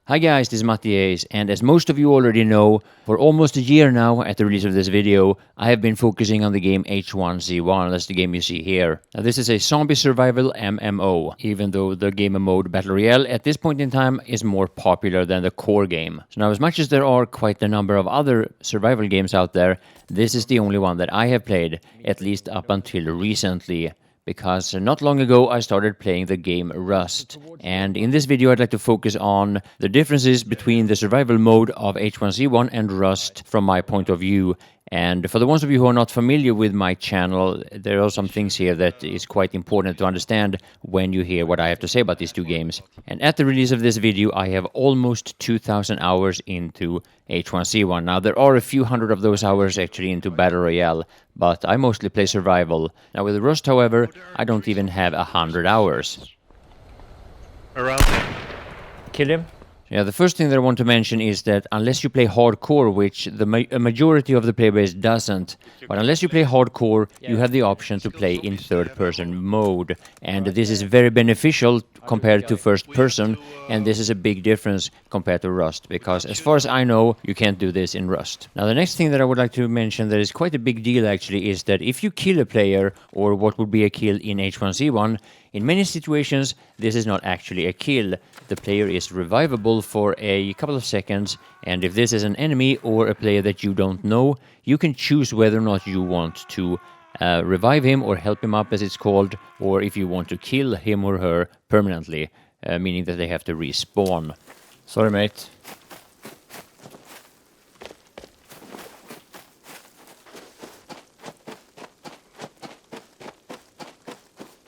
Hi guys, this is Mattias, and as most of you already know, for almost a year now at the release of this video, I have been focusing on the game H1Z1, that's the game you see here. Now this is a zombie survival MMO, even though the game mode Battle Royale at this point in time is more popular than the core game. So now as much as there are quite a number of other survival games out there, this is the only one that I have played, at least up until recently. Because not long ago I started playing the game Rust, and in this video I'd like to focus on the differences between the survival mode of H1Z1 and Rust from my point of view. And for the ones of you who are not familiar with my channel, there are some things here that is quite important to understand when you hear what I have to say about these two games. And at the release of this video I have almost 2,000 hours into H1Z1. Now there are a few hundred of those hours actually into Battle Royale, but I mostly play survival. Now with Rust, however, I don't even have 100 hours. Around him. Kill him? Yeah, the first thing that I want to mention is that unless you play hardcore, which a majority of the player base doesn't, but unless you play hardcore, you have the option to play in third-person mode. And this is very beneficial compared to first-person, and this is a big difference compared to Rust, because as far as I know, you can't do this in Rust. Now, the next thing that I would like to mention that is quite a big deal, actually, is that if you kill a player, or what would be a kill in H1Z1, in many situations, this is not actually a kill. The player is revivable for a couple of seconds, and if this is an enemy or a player that you don't know, you can choose whether or not you want to revive him or help him up, as it's called, or if you want to kill him or her permanently, meaning that they have to respawn. Sorry, mate.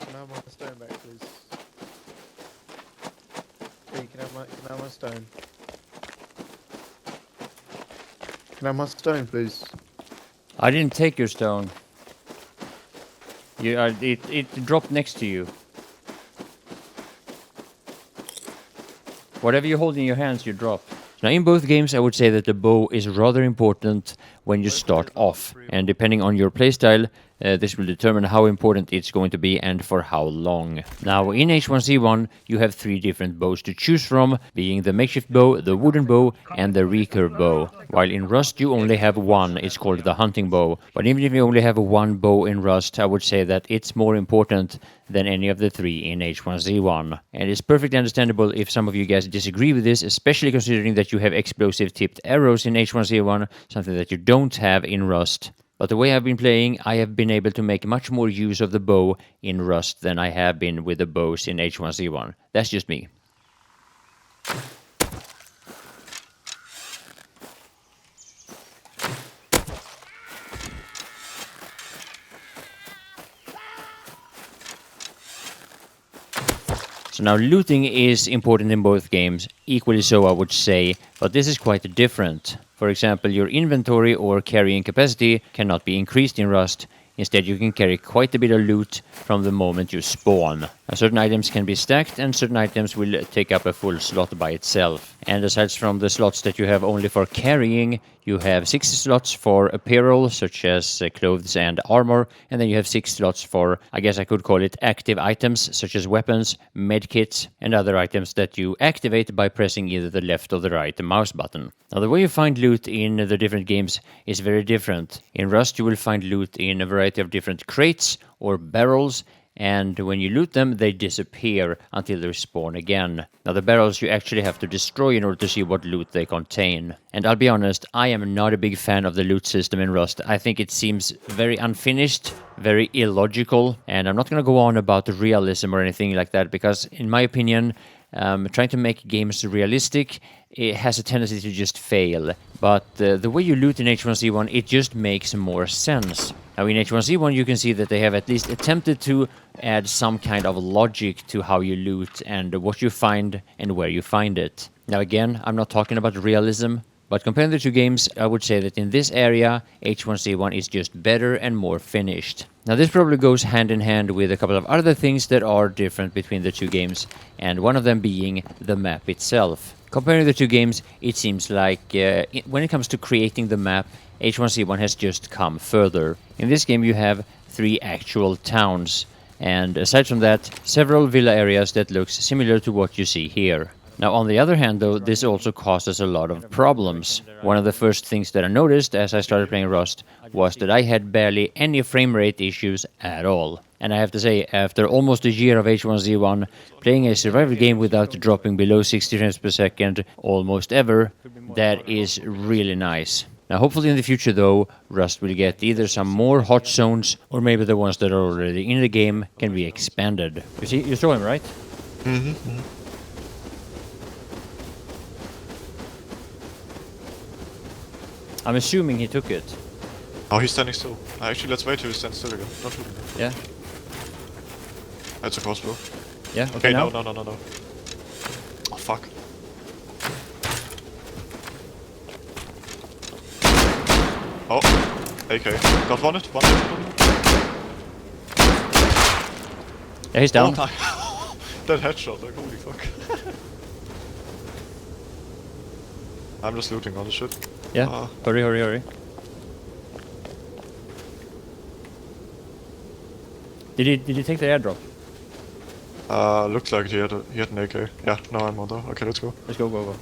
Can I have my stone back, please? Hey, can I have my stone? Can I have my stone, please? I didn't take your stone. It dropped next to you. Whatever you hold in your hands, you drop. Now, in both games, I would say that the bow is rather important when you start off. And depending on your playstyle, this will determine how important it's going to be and for how long. Now, in H1Z1, you have 3 different bows to choose from, being the makeshift bow, the wooden bow, and the recurve bow. While in Rust, you only have one. It's called the hunting bow. But even if you only have one bow in Rust, I would say that it's more important than any of the 3 in H1Z1. And it's perfectly understandable if some of you guys disagree with this, especially considering that you have explosive tipped arrows in H1Z1, something that you don't have in Rust. But the way I've been playing, I have been able to make much more use of the bow in Rust than I have been with the bows in H1Z1. That's just me. So now looting is important in both games, equally so I would say, but this is quite different. For example, your inventory or carrying capacity cannot be increased in Rust. Instead, you can carry quite a bit of loot from the moment you spawn. Now, certain items can be stacked and certain items will take up a full slot by itself. And aside from the slots that you have only for carrying, you have 6 slots for apparel, such as clothes and armor, and then you have 6 slots for, I guess I could call it, active items, such as weapons, medkits, and other items that you activate by pressing either the left or the right mouse button. Now, the way you find loot in the different games is very different. In Rust, you will find loot in a variety of different crates or barrels, and when you loot them, they disappear until they spawn again. Now, the barrels you actually have to destroy in order to see what loot they contain. And I'll be honest, I am not a big fan of the loot system in Rust. I think it seems very unfinished, very illogical, and I'm not going to go on about realism or anything like that, because in my opinion, trying to make games realistic, it has a tendency to just fail. But the way you loot in H1Z1, it just makes more sense. Now in H1Z1 you can see that they have at least attempted to add some kind of logic to how you loot and what you find and where you find it. Now again, I'm not talking about realism, but comparing the two games, I would say that in this area, H1Z1 is just better and more finished. Now this probably goes hand in hand with a couple of other things that are different between the two games, and one of them being the map itself. Comparing the two games, it seems like when it comes to creating the map, H1Z1 has just come further. In this game you have 3 actual towns, and aside from that, several villa areas that looks similar to what you see here. Now, on the other hand, though, this also causes a lot of problems. One of the first things that I noticed as I started playing Rust was that I had barely any frame rate issues at all. And I have to say, after almost a year of H1Z1, playing a survival game without dropping below 60 frames per second almost ever, that is really nice. Now, hopefully in the future, though, Rust will get either some more hot zones, or maybe the ones that are already in the game can be expanded. You see, you saw him, right? I'm assuming he took it. Oh, he's standing still. Actually, let's wait till he stands still again. Don't shoot him. Yeah? That's a crossbow. Yeah? Okay, now? no. Oh, fuck. Oh, AK. Got one hit. Yeah, he's down. Oh, nice. That headshot, like, holy fuck. I'm just looting all the shit. Yeah? Hurry. Did he take the airdrop? Looks like he had an AK. Yeah, no ammo though. Okay, let's go. Let's go.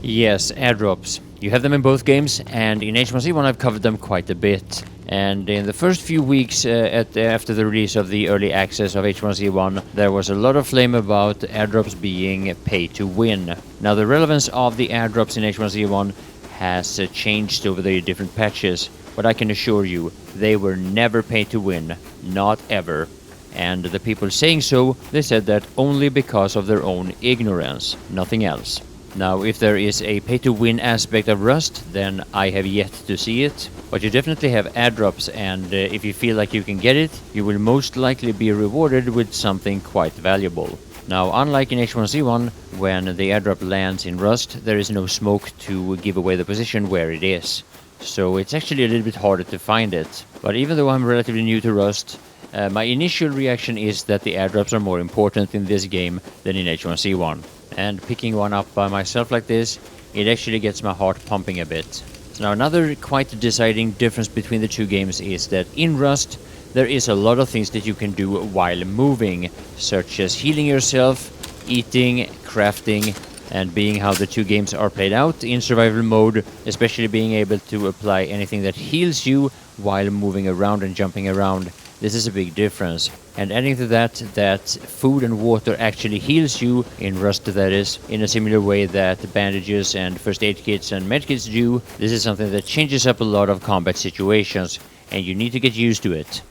Yes, airdrops. You have them in both games, and in H1Z1 I've covered them quite a bit. And in the first few weeks after the release of the early access of H1Z1, there was a lot of flame about airdrops being pay to win. Now, the relevance of the airdrops in H1Z1 has changed over the different patches, but I can assure you, they were never pay to win, not ever. And the people saying so, they said that only because of their own ignorance, nothing else. Now, if there is a pay-to-win aspect of Rust, then I have yet to see it. But you definitely have airdrops, and if you feel like you can get it, you will most likely be rewarded with something quite valuable. Now, unlike in H1Z1, when the airdrop lands in Rust, there is no smoke to give away the position where it is. So it's actually a little bit harder to find it. But even though I'm relatively new to Rust, my initial reaction is that the airdrops are more important in this game than in H1Z1. And picking one up by myself like this, it actually gets my heart pumping a bit. So now another quite deciding difference between the two games is that in Rust, there is a lot of things that you can do while moving, such as healing yourself, eating, crafting, and being how the two games are played out in survival mode, especially being able to apply anything that heals you while moving around and jumping around. This is a big difference. And adding to that food and water actually heals you, in Rust that is, in a similar way that bandages and first aid kits and medkits do. This is something that changes up a lot of combat situations, and you need to get used to it.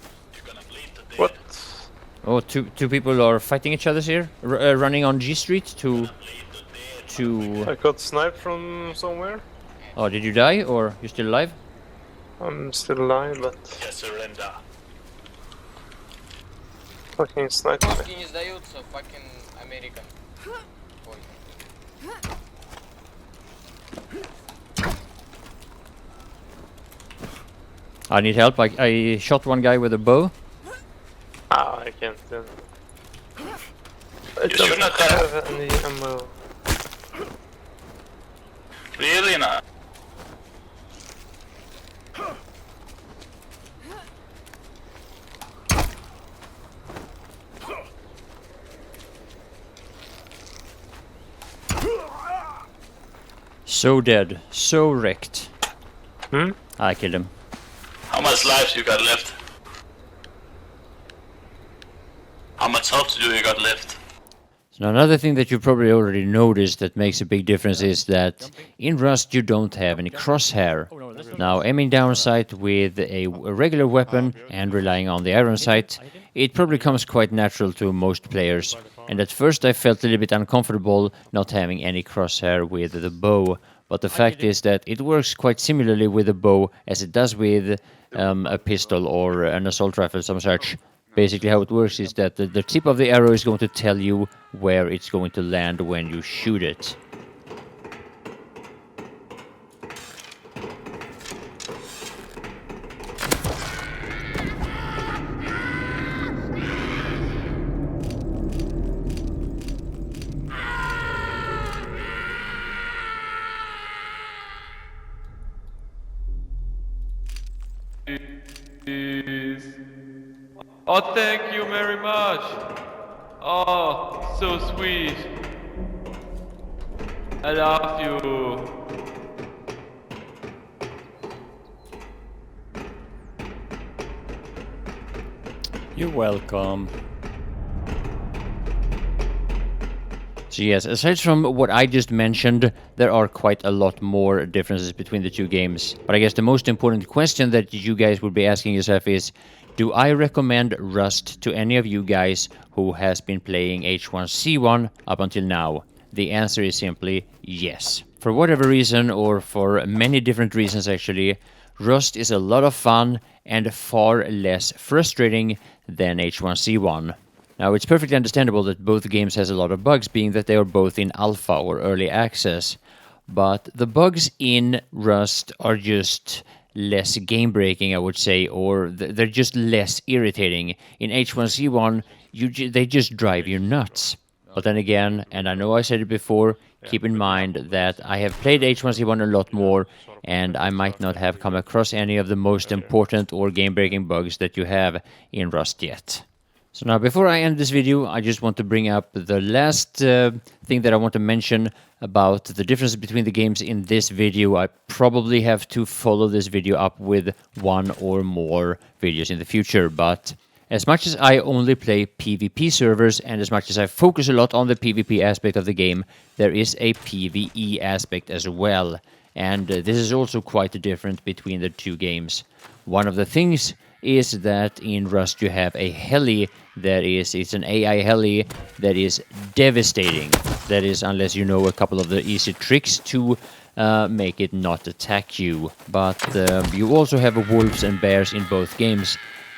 What? Oh, two people are fighting each other here, running on G Street to... I got sniped from somewhere. Oh, did you die, or you still alive? I'm still alive, but... Surrender. Fucking sniped me. Маски не сдаются, fucking American. Ой. I need help. I shot one guy with a bow. Ah, I can't. I should not have any ammo. Really not. So dead, so wrecked. I killed him. How much lives you got left? How much health do you got left? So another thing that you probably already noticed that makes a big difference is that in Rust you don't have any crosshair. Now, aiming down sight with a regular weapon and relying on the iron sight, it probably comes quite natural to most players. And at first I felt a little bit uncomfortable not having any crosshair with the bow. But the fact is that it works quite similarly with a bow as it does with a pistol or an assault rifle of some such. Basically how it works is that the tip of the arrow is going to tell you where it's going to land when you shoot it. Please. Oh, thank you very much. Oh, so sweet. I love you. You're welcome. So yes, aside from what I just mentioned, there are quite a lot more differences between the two games. But I guess the most important question that you guys would be asking yourself is, do I recommend Rust to any of you guys who has been playing H1Z1 up until now? The answer is simply yes. For whatever reason, or for many different reasons actually, Rust is a lot of fun and far less frustrating than H1Z1. Now, it's perfectly understandable that both games has a lot of bugs, being that they are both in alpha or early access. But the bugs in Rust are just less game-breaking, I would say, or they're just less irritating. In H1Z1, they just drive you nuts. But then again, and I know I said it before, keep in mind that I have played H1Z1 a lot more, and I might not have come across any of the most important or game-breaking bugs that you have in Rust yet. So now, before I end this video, I just want to bring up the last thing that I want to mention about the difference between the games in this video. I probably have to follow this video up with one or more videos in the future, but as much as I only play PvP servers and as much as I focus a lot on the PvP aspect of the game, there is a PvE aspect as well. And this is also quite different between the two games. One of the things is that in Rust you have a heli it's an AI heli that is devastating. That is, unless you know a couple of the easy tricks to make it not attack you. But you also have wolves and bears in both games.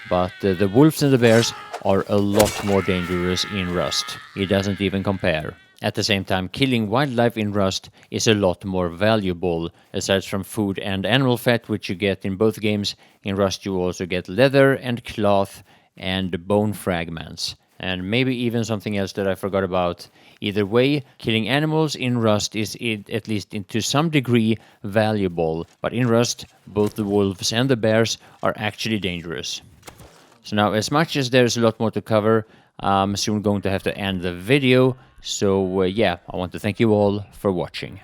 But the wolves and the bears are a lot more dangerous in Rust. It doesn't even compare. At the same time, killing wildlife in Rust is a lot more valuable. Aside from food and animal fat, which you get in both games, in Rust you also get leather and cloth and bone fragments. And maybe even something else that I forgot about. Either way, killing animals in Rust is, at least to some degree, valuable. But in Rust, both the wolves and the bears are actually dangerous. So now, as much as there's a lot more to cover, I'm soon going to have to end the video. So yeah, I want to thank you all for watching.